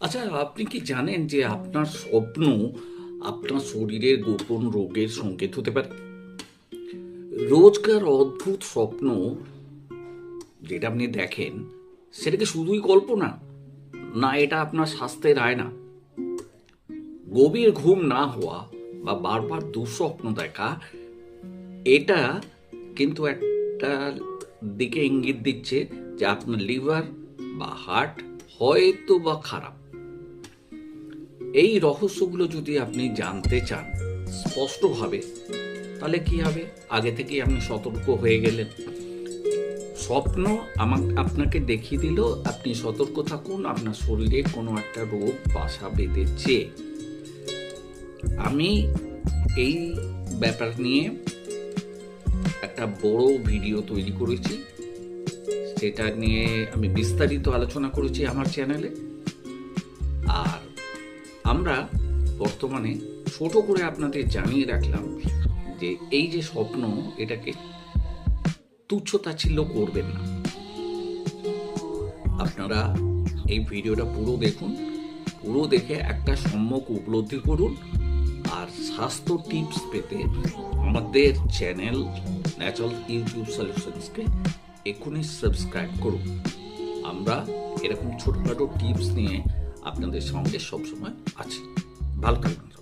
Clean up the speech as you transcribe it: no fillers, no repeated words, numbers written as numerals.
আচ্ছা, আপনি কি জানেন যে আপনার স্বপ্ন আপনার শরীরের গোপন রোগের সংকেত হতে পারে? রোজকার অদ্ভুত স্বপ্ন যেটা আপনি দেখেন, সেটা কি শুধুই কল্পনা? না, এটা আপনার স্বাস্থ্যের আয়না? গভীর ঘুম না হওয়া বা বারবার দুঃস্বপ্ন দেখা, এটা কিন্তু একটা দিকে ইঙ্গিত দিচ্ছে যে আপনার লিভার বা হার্ট হয়তো বা খারাপ। এই রহস্যগুলো যদি আপনি জানতে চান স্পষ্টভাবে, তাহলে কি হবে? আগে থেকেই আপনি সতর্ক হয়ে গেলেন। স্বপ্ন আপনাকে দেখিয়ে দিল আপনি সতর্ক থাকুন, আপনার শরীরে কোনো একটা রোগ বাসা বেঁধেছে। আমি এই ব্যাপার নিয়ে একটা বড় ভিডিও তৈরি করেছি, সেটা নিয়ে আমি বিস্তারিত আলোচনা করেছি আমার চ্যানেলে। আর আমরা বর্তমানে ছোট করে আপনাদের জানিয়ে রাখলাম যে এই যে স্বপ্ন, এটাকে তুচ্ছ-তাচ্ছিল্য করবেন না। আপনারা এই ভিডিওটা পুরো দেখুন, পুরো দেখে একটা সম্যক উপলব্ধি করুন। আর স্বাস্থ্য টিপস পেতে আমাদের চ্যানেল ন্যাচারাল ইউটিউব সলিউশনসকে এক্ষুনি সাবস্ক্রাইব করুন। আমরা এরকম ছোটখাটো টিপস নিয়ে আপনাদের সঙ্গে সবসময় আছি। ভালো থাকবেন।